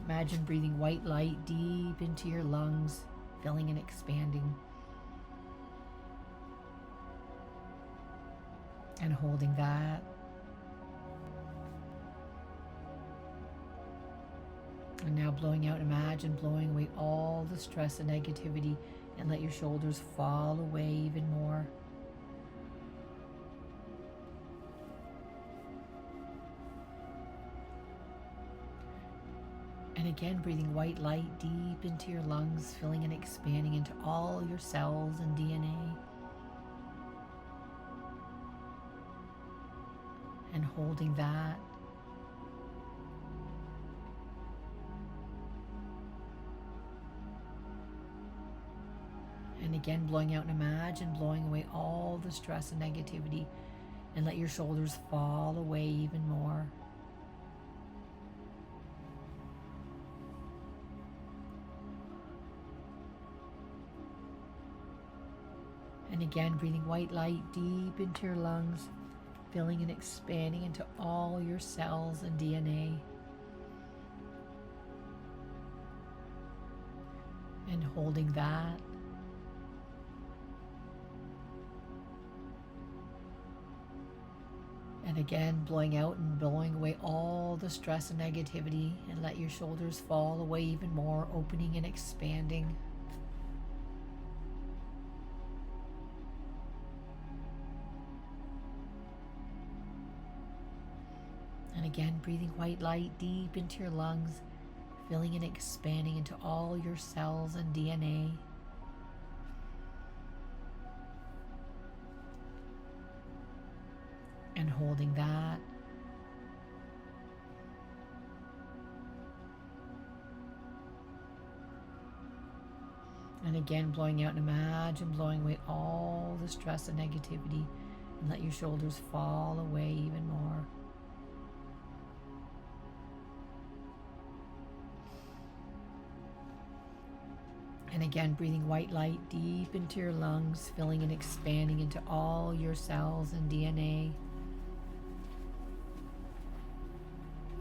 Imagine breathing white light deep into your lungs, filling and expanding. And holding that. And now blowing out, imagine blowing away all the stress and negativity, and let your shoulders fall away even more. And again, breathing white light deep into your lungs, filling and expanding into all your cells and DNA. And holding that. And again, blowing out, and imagine blowing away all the stress and negativity, and let your shoulders fall away even more. And again, breathing white light deep into your lungs, filling and expanding into all your cells and DNA. And holding that. And again, blowing out and blowing away all the stress and negativity, and let your shoulders fall away even more, opening and expanding. And again, breathing white light deep into your lungs, filling and expanding into all your cells and DNA. And holding that. And again, blowing out, and imagine blowing away all the stress and negativity, and let your shoulders fall away even more. And again, breathing white light deep into your lungs, filling and expanding into all your cells and DNA.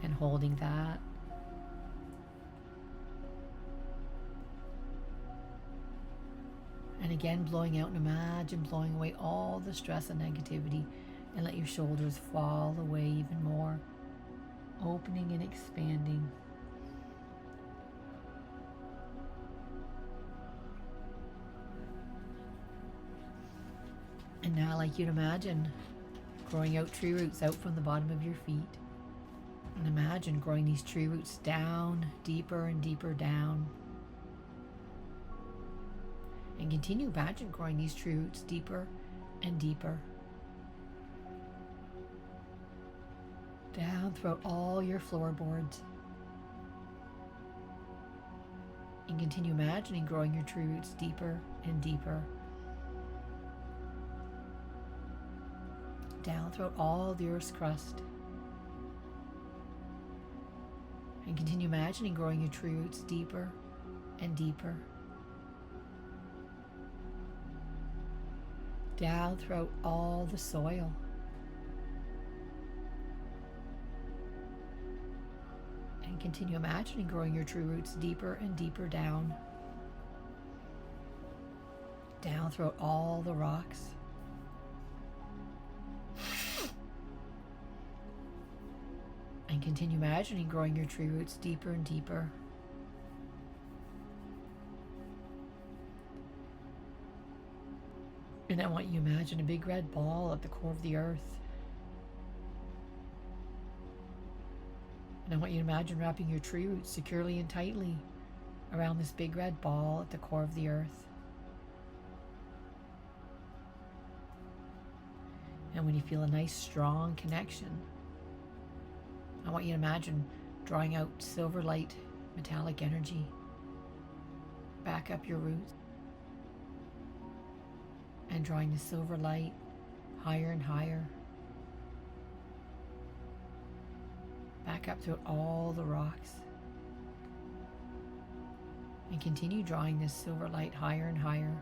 And holding that. And again, blowing out, and imagine blowing away all the stress and negativity, and let your shoulders fall away even more, opening and expanding. And now I'd like you to imagine growing out tree roots out from the bottom of your feet. And imagine growing these tree roots down, deeper and deeper down. And continue, imagine growing these tree roots deeper and deeper. Down throughout all your floorboards. And continue imagining growing your tree roots deeper and deeper. Down throughout all the earth's crust. And continue imagining growing your tree roots deeper and deeper. Down throughout all the soil. And continue imagining growing your tree roots deeper and deeper down. Down throughout all the rocks. And continue imagining growing your tree roots deeper and deeper. And I want you to imagine a big red ball at the core of the earth. And I want you to imagine wrapping your tree roots securely and tightly around this big red ball at the core of the earth. And when you feel a nice strong connection, I want you to imagine drawing out silver light, metallic energy back up your roots, and drawing the silver light higher and higher, back up through all the rocks, and continue drawing this silver light higher and higher,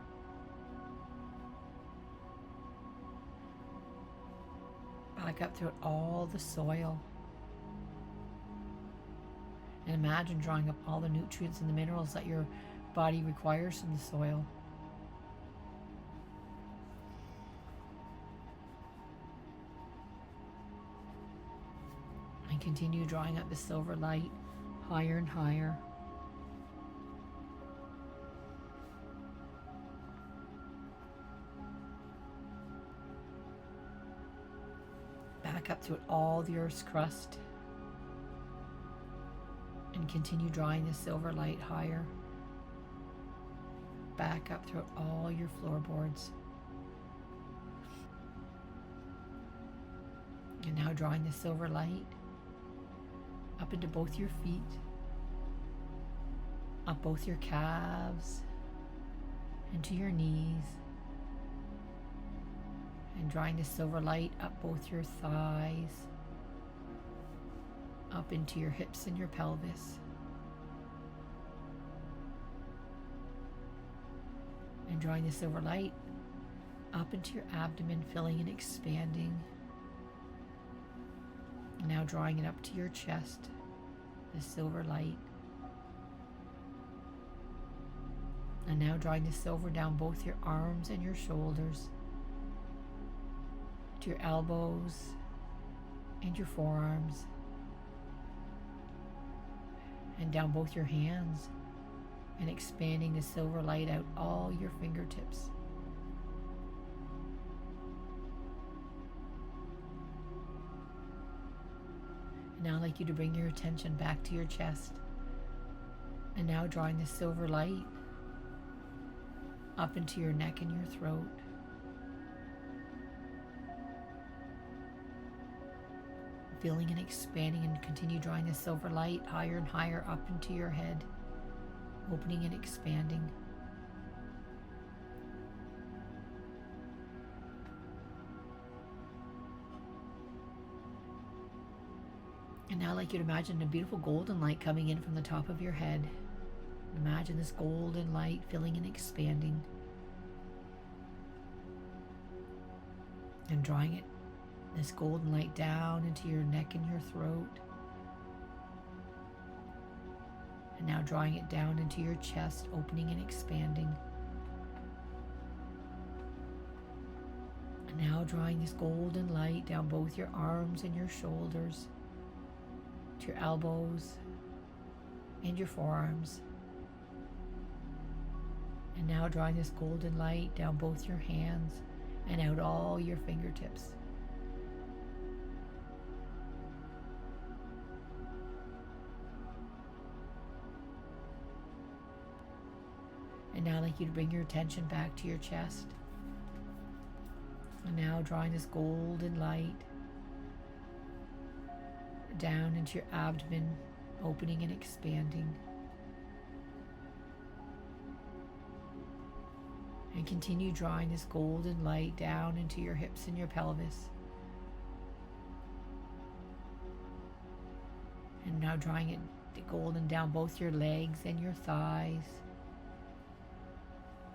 back up through all the soil, And imagine drawing up all the nutrients and the minerals that your body requires from the soil. And continue drawing up the silver light higher and higher. Back up through all the earth's crust. And continue drawing the silver light higher. Back up through all your floorboards. And now drawing the silver light up into both your feet, up both your calves, into your knees, and drawing the silver light up both your thighs, up into your hips and your pelvis, and drawing the silver light up into your abdomen, filling and expanding. And now drawing it up to your chest, the silver light. And now drawing the silver down both your arms and your shoulders, to your elbows and your forearms, and down both your hands, and expanding the silver light out all your fingertips. Now I'd like you to bring your attention back to your chest, and now drawing the silver light up into your neck and your throat. Feeling and expanding, and continue drawing the silver light higher and higher up into your head, opening and expanding. And now I'd like you to imagine a beautiful golden light coming in from the top of your head. Imagine this golden light filling and expanding. And drawing it, this golden light, down into your neck and your throat. And now drawing it down into your chest, opening and expanding. And now drawing this golden light down both your arms and your shoulders, to your elbows and your forearms. And now drawing this golden light down both your hands and out all your fingertips. And now I'd like you to bring your attention back to your chest. And now drawing this golden light down into your abdomen, opening and expanding. And continue drawing this golden light down into your hips and your pelvis. And now drawing it golden down both your legs and your thighs,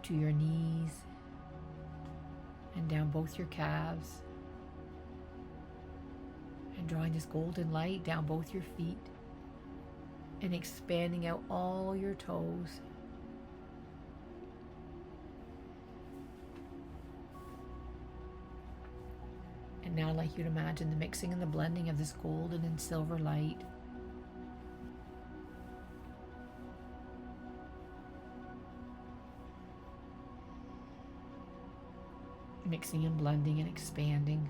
to your knees, and down both your calves. And drawing this golden light down both your feet, and expanding out all your toes. And now I'd like you to imagine the mixing and the blending of this golden and silver light. Mixing and blending and expanding.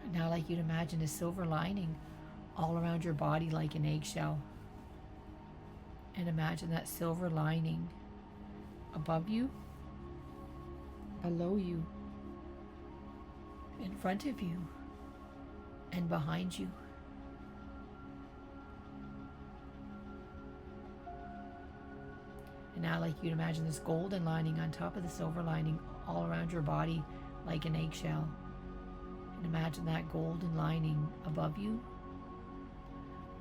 And now I'd like you to imagine a silver lining all around your body like an eggshell. And imagine that silver lining above you, below you, in front of you, and behind you. And now I'd like you to imagine this golden lining on top of the silver lining all around your body like an eggshell. And imagine that golden lining above you,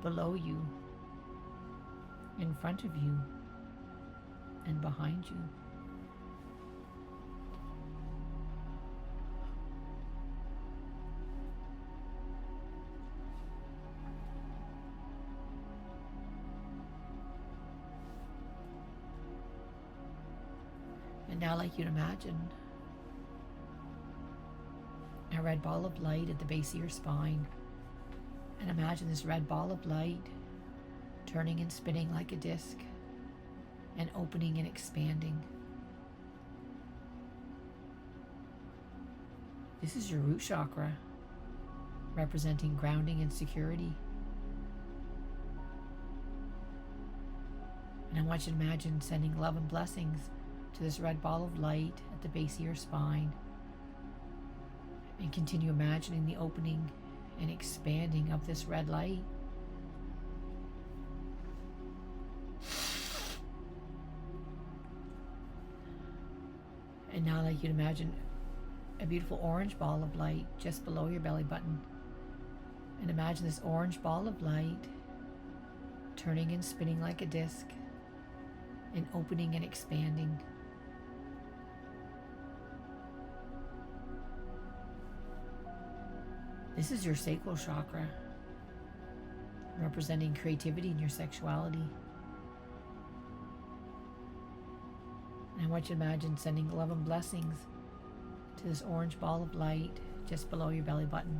below you, in front of you, and behind you. now I'd like you to imagine a red ball of light at the base of your spine. And imagine this red ball of light turning and spinning like a disc and opening and expanding. This is your root chakra, representing grounding and security. And I want you to imagine sending love and blessings to this red ball of light at the base of your spine. And continue imagining the opening and expanding of this red light. And now I'd like you to imagine a beautiful orange ball of light just below your belly button. And imagine this orange ball of light turning and spinning like a disc and opening and expanding. This is your sacral chakra, representing creativity and your sexuality. And I want you to imagine sending love and blessings to this orange ball of light just below your belly button.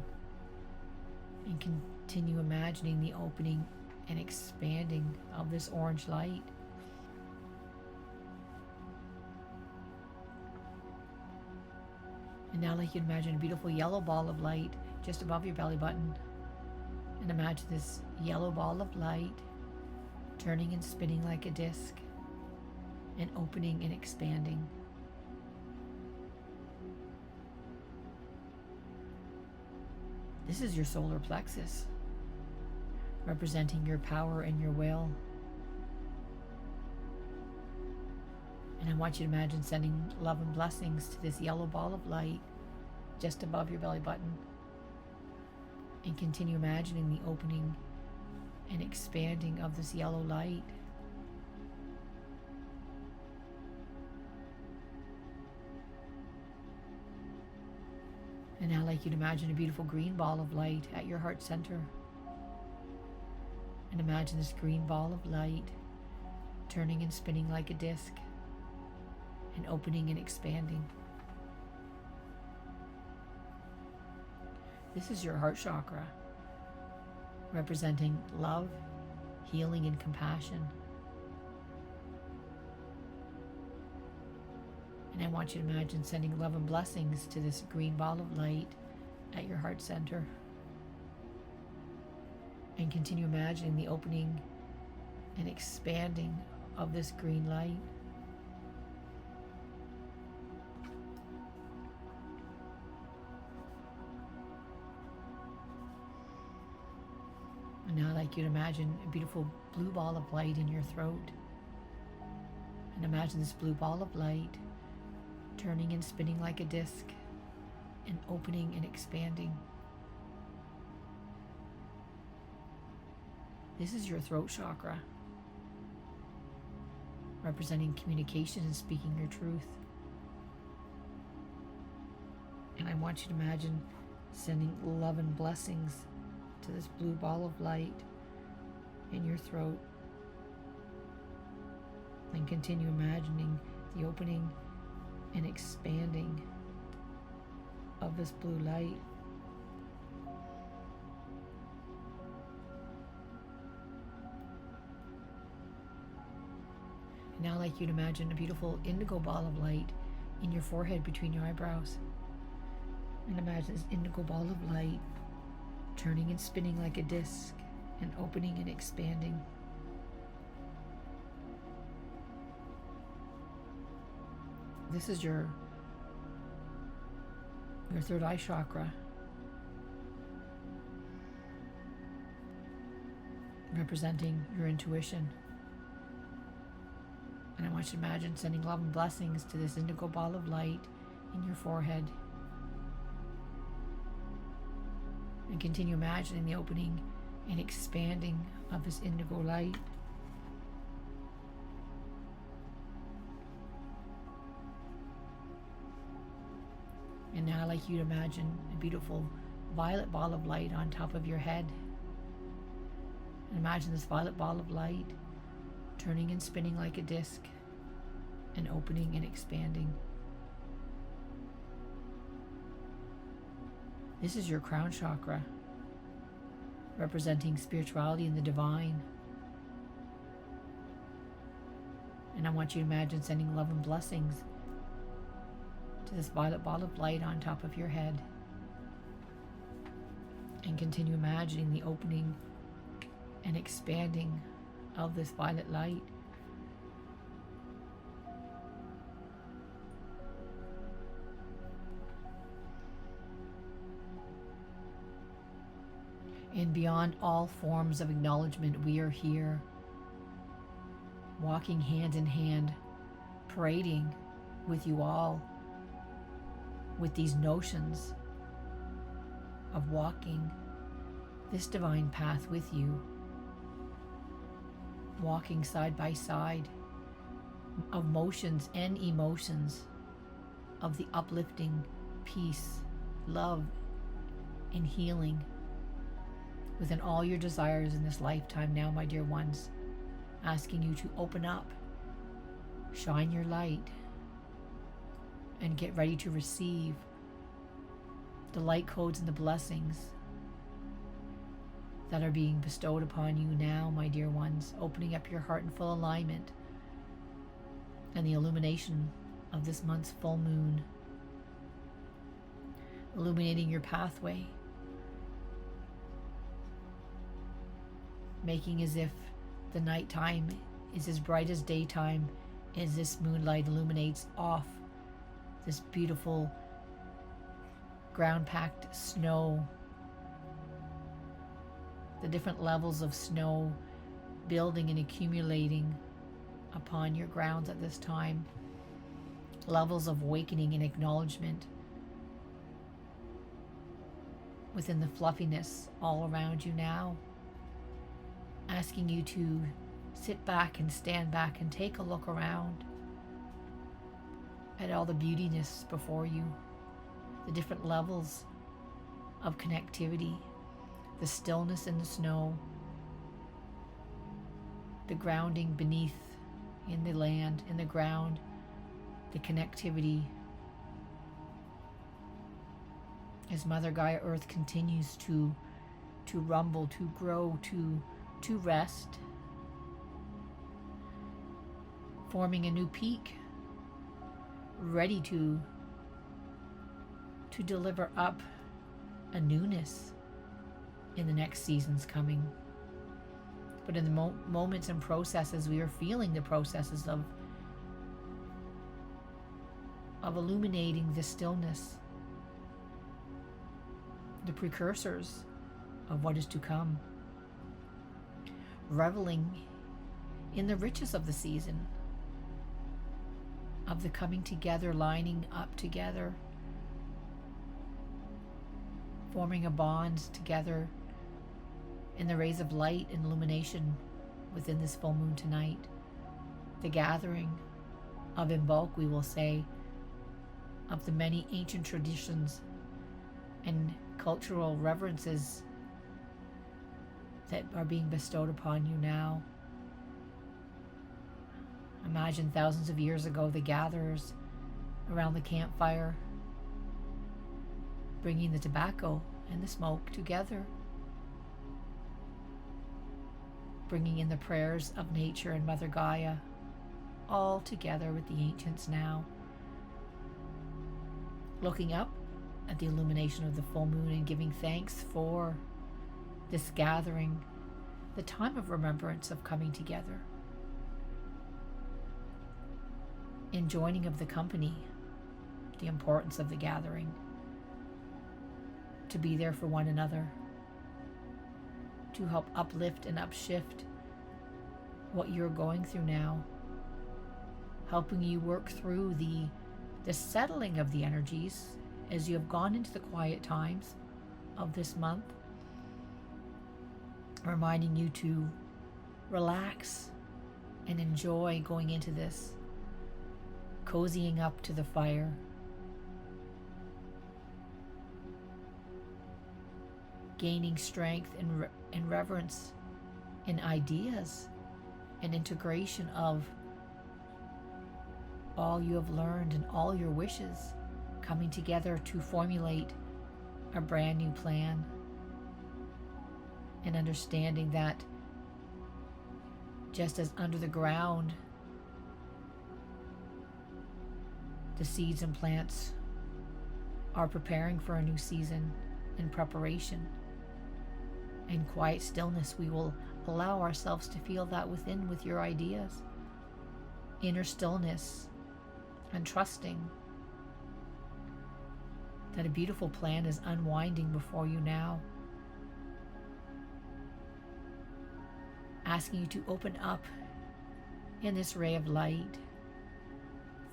And continue imagining the opening and expanding of this orange light. And now I'd like you to imagine a beautiful yellow ball of light just above your belly button. And imagine this yellow ball of light turning and spinning like a disc and opening and expanding. This is your solar plexus, representing your power and your will. And I want you to imagine sending love and blessings to this yellow ball of light just above your belly button. And continue imagining the opening and expanding of this yellow light. And now I'd like you to imagine a beautiful green ball of light at your heart center. And imagine this green ball of light turning and spinning like a disc and opening and expanding. This is your heart chakra, representing love, healing, and compassion. And I want you to imagine sending love and blessings to this green ball of light at your heart center. And continue imagining the opening and expanding of this green light. And now I'd like you to imagine a beautiful blue ball of light in your throat. And imagine this blue ball of light turning and spinning like a disc and opening and expanding. This is your throat chakra, representing communication and speaking your truth. And I want you to imagine sending love and blessings to this blue ball of light in your throat. And continue imagining the opening and expanding of this blue light. And now I'd like you to imagine a beautiful indigo ball of light in your forehead between your eyebrows. And imagine this indigo ball of light turning and spinning like a disc and opening and expanding. This is your third eye chakra, representing your intuition. And I want you to imagine sending love and blessings to this indigo ball of light in your forehead. And continue imagining the opening and expanding of this indigo light. And now I'd like you to imagine a beautiful violet ball of light on top of your head. And imagine this violet ball of light turning and spinning like a disc and opening and expanding. This is your crown chakra, representing spirituality and the divine. And I want you to imagine sending love and blessings to this violet ball of light on top of your head. And continue imagining the opening and expanding of this violet light. And beyond all forms of acknowledgement, we are here, walking hand in hand, parading with you all, with these notions of walking this divine path with you, walking side by side, of motions and emotions, of the uplifting peace, love, and healing within all your desires in this lifetime now, my dear ones, asking you to open up, shine your light, and get ready to receive the light codes and the blessings that are being bestowed upon you now, my dear ones, opening up your heart in full alignment and the illumination of this month's full moon, illuminating your pathway, making as if the nighttime is as bright as daytime as this moonlight illuminates off this beautiful ground-packed snow, the different levels of snow building and accumulating upon your grounds at this time, levels of awakening and acknowledgement within the fluffiness all around you now, asking you to sit back and stand back and take a look around at all the beautiness before you, the different levels of connectivity, the stillness in the snow, the grounding beneath in the land, in the ground, the connectivity as Mother Gaia Earth continues to rumble, to grow, to rest, forming a new peak, ready to deliver up a newness in the next seasons coming. But in the moments and processes, we are feeling the processes of illuminating the stillness, the precursors of what is to come, reveling in the riches of the season, of the coming together, lining up together, forming a bond together in the rays of light and illumination within this full moon tonight. The gathering of in bulk, we will say, of the many ancient traditions and cultural reverences that are being bestowed upon you now. Imagine thousands of years ago, the gatherers around the campfire, bringing the tobacco and the smoke together, bringing in the prayers of nature and Mother Gaia, all together with the ancients now, looking up at the illumination of the full moon and giving thanks for this gathering, the time of remembrance of coming together, in joining of the company, the importance of the gathering, to be there for one another, to help uplift and upshift what you're going through now, helping you work through the settling of the energies as you have gone into the quiet times of this month, reminding you to relax and enjoy going into this, cozying up to the fire, gaining strength and reverence in ideas and integration of all you have learned and all your wishes coming together to formulate a brand new plan, and understanding that just as under the ground the seeds and plants are preparing for a new season in preparation, in quiet stillness we will allow ourselves to feel that within with your ideas, inner stillness, and trusting that a beautiful plan is unwinding before you now, asking you to open up in this ray of light,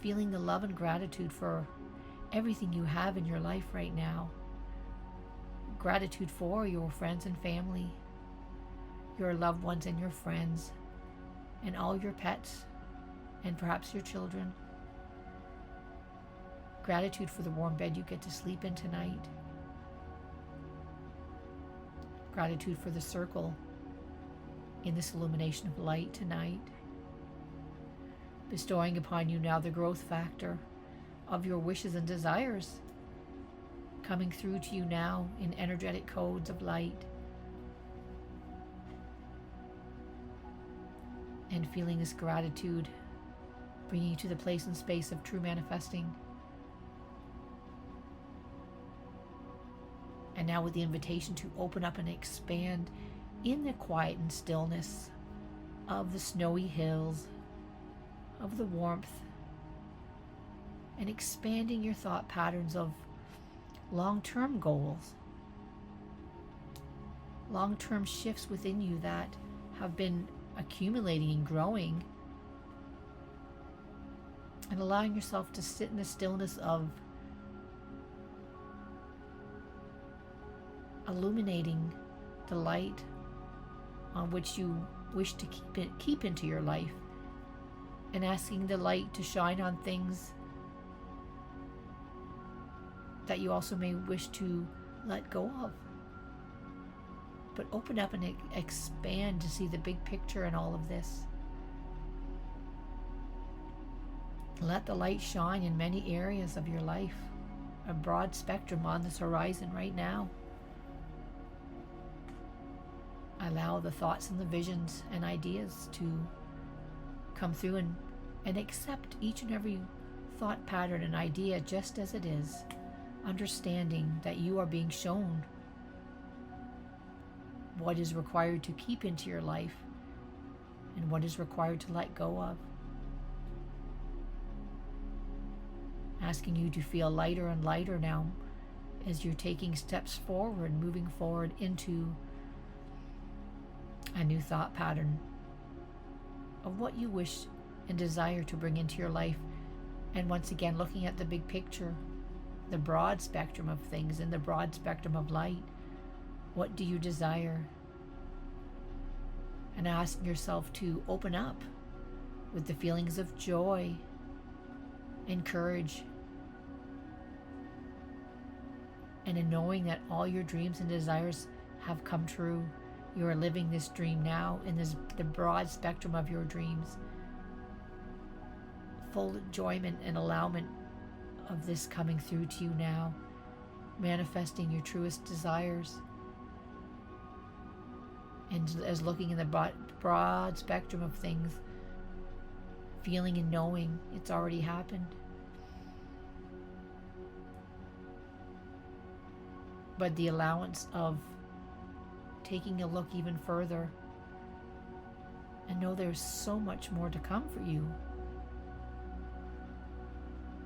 feeling the love and gratitude for everything you have in your life right now. Gratitude for your friends and family, your loved ones and your friends, and all your pets, and perhaps your children. Gratitude for the warm bed you get to sleep in tonight. Gratitude for the circle in this illumination of light tonight, bestowing upon you now the growth factor of your wishes and desires, coming through to you now in energetic codes of light, and feeling this gratitude bringing you to the place and space of true manifesting. And now with the invitation to open up and expand in the quiet and stillness of the snowy hills, of the warmth, and expanding your thought patterns of long-term goals, long-term shifts within you that have been accumulating and growing, and allowing yourself to sit in the stillness of illuminating the light on which you wish to keep into your life, and asking the light to shine on things that you also may wish to let go of. But open up and expand to see the big picture in all of this. Let the light shine in many areas of your life, a broad spectrum on this horizon right now. Allow the thoughts and the visions and ideas to come through, and accept each and every thought pattern and idea just as it is, understanding that you are being shown what is required to keep into your life and what is required to let go of. Asking you to feel lighter and lighter now as you're taking steps forward, moving forward into a new thought pattern of what you wish and desire to bring into your life. And once again, looking at the big picture, the broad spectrum of things and the broad spectrum of light. What do you desire? And asking yourself to open up with the feelings of joy and courage, and in knowing that all your dreams and desires have come true. You are living this dream now in the broad spectrum of your dreams. Full enjoyment and allowance of this coming through to you now, manifesting your truest desires. And as looking in the broad spectrum of things, feeling and knowing it's already happened. But the allowance of taking a look even further and know there's so much more to come for you,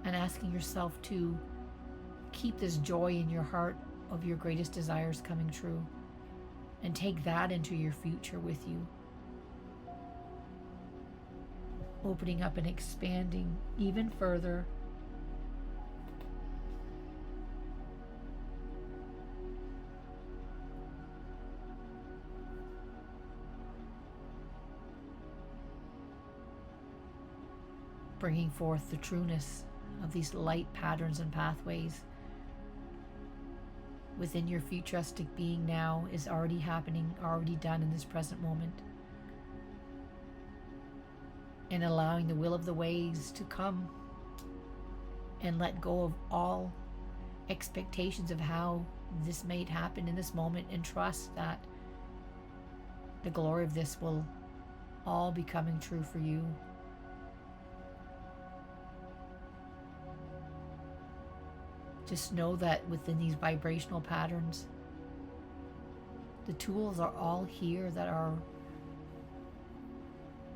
and asking yourself to keep this joy in your heart of your greatest desires coming true, and take that into your future with you, opening up and expanding even further. Bringing forth the trueness of these light patterns and pathways within your futuristic being now is already happening, already done in this present moment. And allowing the will of the ways to come and let go of all expectations of how this may happen in this moment, and trust that the glory of this will all be coming true for you. Just know that within these vibrational patterns, the tools are all here that are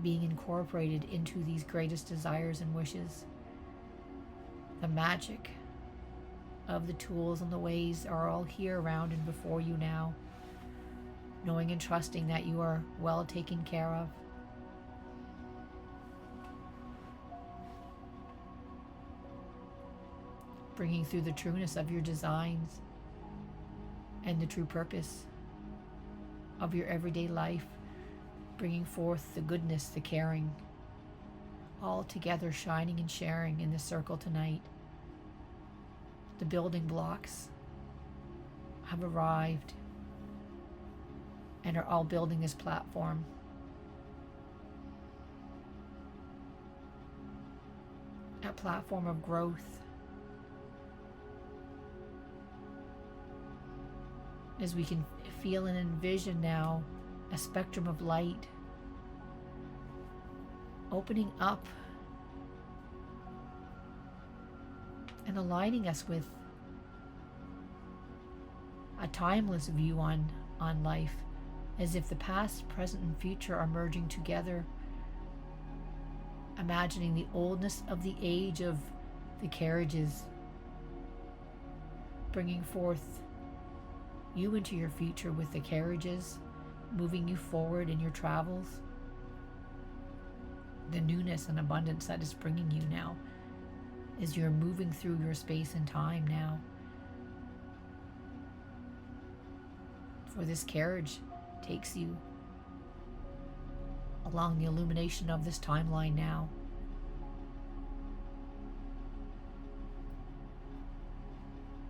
being incorporated into these greatest desires and wishes. The magic of the tools and the ways are all here around and before you now, knowing and trusting that you are well taken care of. Bringing through the trueness of your designs and the true purpose of your everyday life, bringing forth the goodness, the caring, all together shining and sharing in this circle tonight. The building blocks have arrived and are all building this platform. A platform of growth. As we can feel and envision now a spectrum of light opening up and aligning us with a timeless view on life, as if the past, present, and future are merging together, imagining the oldness of the age of the carriages, bringing forth you into your future with the carriages, moving you forward in your travels. The newness and abundance that is bringing you now as you're moving through your space and time now. For this carriage takes you along the illumination of this timeline now.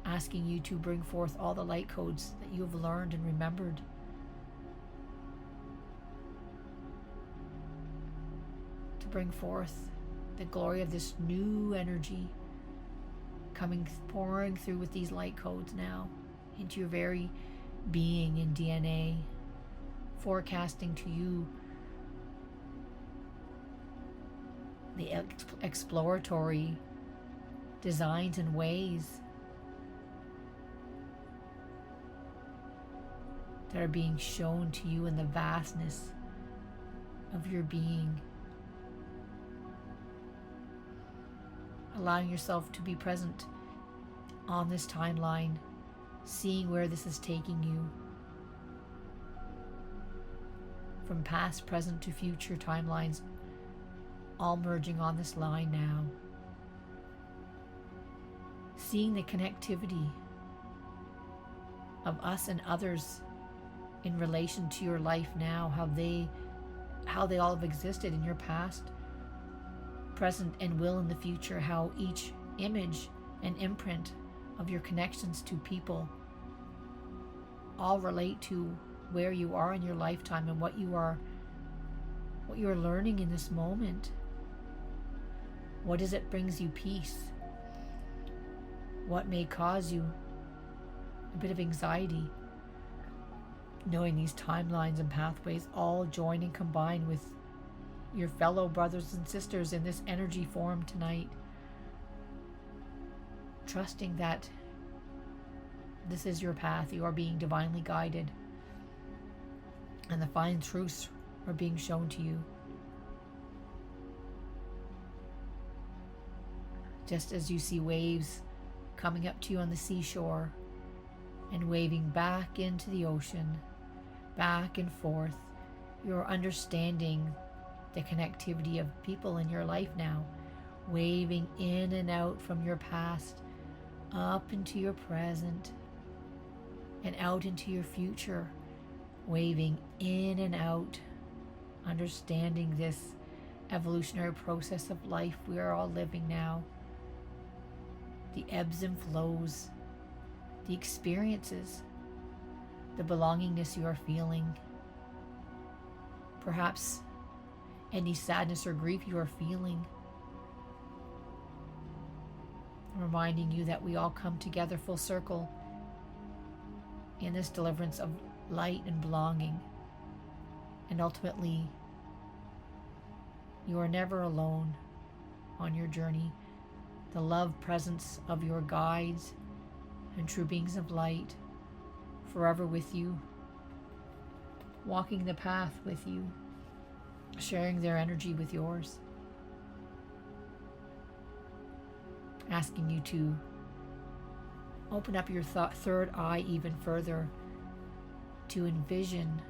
Asking you to bring forth all the light codes that you have learned and remembered. To bring forth the glory of this new energy pouring through with these light codes now into your very being and DNA, forecasting to you the exploratory designs and ways that are being shown to you in the vastness of your being. Allowing yourself to be present on this timeline, seeing where this is taking you. From past, present to future timelines, all merging on this line now. Seeing the connectivity of us and others in relation to your life now, how they all have existed in your past, present, and will in the future, how each image and imprint of your connections to people all relate to where you are in your lifetime and what you are learning in this moment. What is it brings you peace? What may cause you a bit of anxiety? Knowing these timelines and pathways all join and combine with your fellow brothers and sisters in this energy form tonight. Trusting that this is your path, you are being divinely guided, and the fine truths are being shown to you. Just as you see waves coming up to you on the seashore and waving back into the ocean, back and forth, you're understanding the connectivity of people in your life now, waving in and out from your past, up into your present, and out into your future, waving in and out, understanding this evolutionary process of life we are all living now. The ebbs and flows, the experiences, the belongingness you are feeling, perhaps any sadness or grief you are feeling, reminding you that we all come together full circle in this deliverance of light and belonging. And ultimately, you are never alone on your journey. The love presence of your guides and true beings of light forever with you, walking the path with you, sharing their energy with yours, asking you to open up your third eye even further to envision,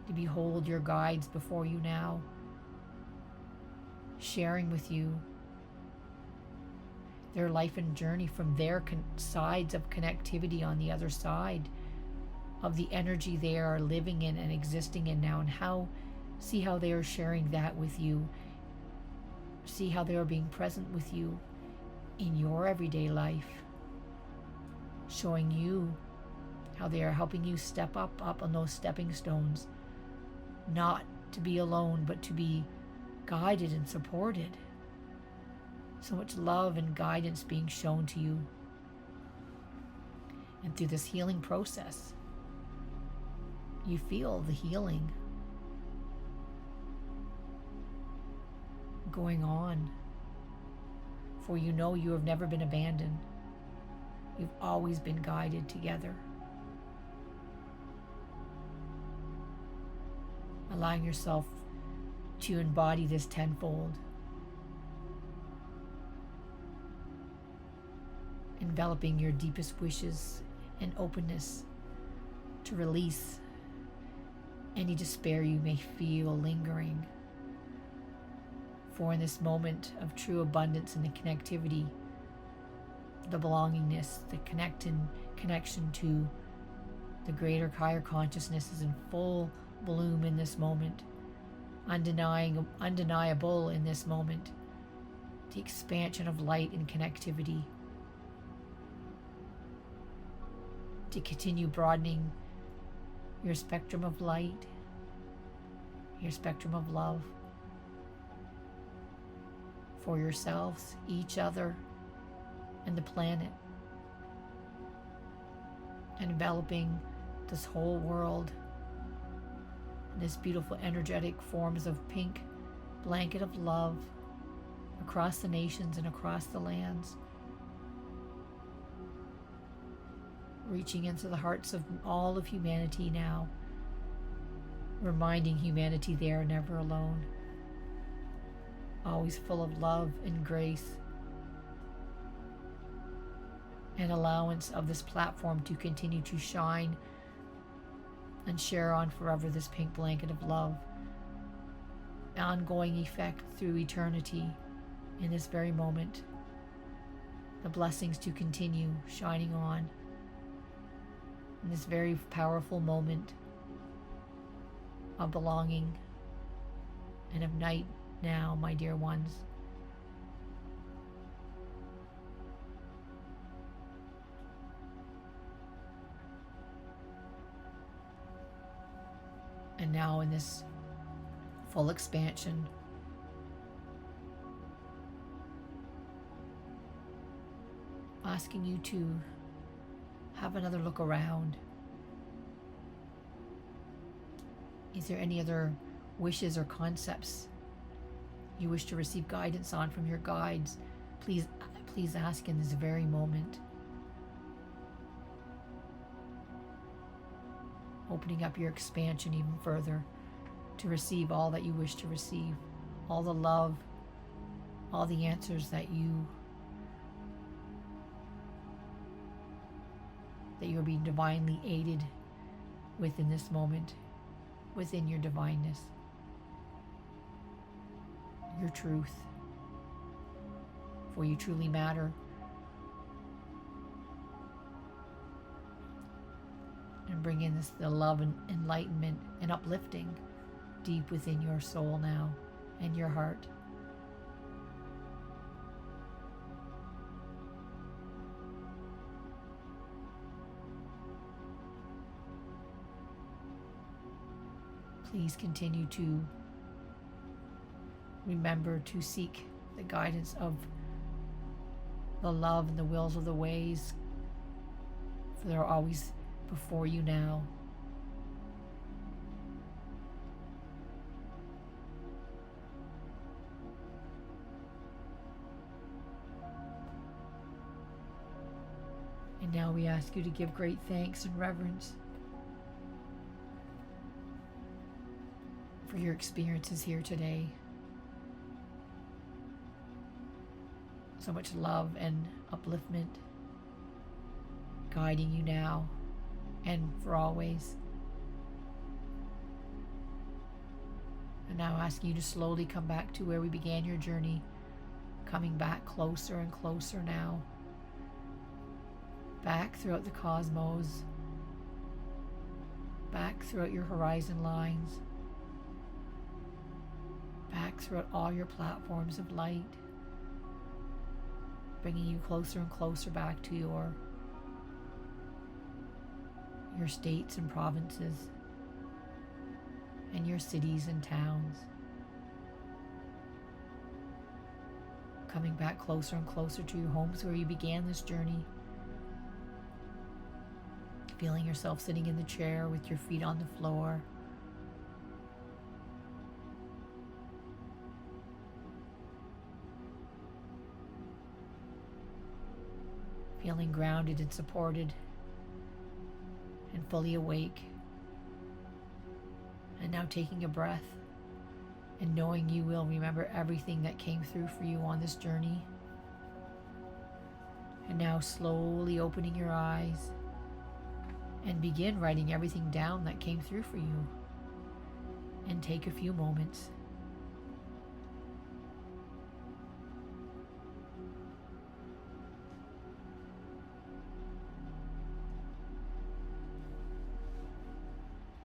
to behold your guides before you now, sharing with you their life and journey from their sides of connectivity on the other side of the energy they are living in and existing in now, and see how they are sharing that with you. See how they are being present with you in your everyday life, showing you how they are helping you step up on those stepping stones, not to be alone, but to be guided and supported. So much love and guidance being shown to you. And through this healing process, you feel the healing going on. For you know you have never been abandoned. You've always been guided together. Allowing yourself to embody this tenfold. Enveloping your deepest wishes and openness to release any despair you may feel lingering. For in this moment of true abundance and the connectivity, the belongingness, the connection to the greater higher consciousness is in full bloom in this moment, undeniable in this moment, the expansion of light and connectivity, to continue broadening your spectrum of light, your spectrum of love for yourselves, each other, and the planet, and enveloping this whole world in this beautiful energetic forms of pink blanket of love across the nations and across the lands, reaching into the hearts of all of humanity now, reminding humanity they are never alone, always full of love and grace, and allowance of this platform to continue to shine and share on forever this pink blanket of love, ongoing effect through eternity in this very moment, the blessings to continue shining on in this very powerful moment of belonging and of night now, my dear ones. And now in this full expansion, asking you to have another look around. Is there any other wishes or concepts you wish to receive guidance on from your guides? Please ask in this very moment. Opening up your expansion even further to receive all that you wish to receive, all the love, all the answers that you're being divinely aided within this moment, within your divineness, your truth, for you truly matter. And bring in the love and enlightenment and uplifting deep within your soul now and your heart. Please continue to remember to seek the guidance of the love and the wills of the ways, for they're always before you now. And now we ask you to give great thanks and reverence for your experiences here today. So much love and upliftment guiding you now and for always. And now asking you to slowly come back to where we began your journey, coming back closer and closer now, back throughout the cosmos, back throughout your horizon lines, back throughout all your platforms of light, bringing you closer and closer back to your states and provinces and your cities and towns, coming back closer and closer to your homes where you began this journey, feeling yourself sitting in the chair with your feet on the floor, feeling grounded and supported and fully awake. And now taking a breath and knowing you will remember everything that came through for you on this journey. And now slowly opening your eyes and begin writing everything down that came through for you. And take a few moments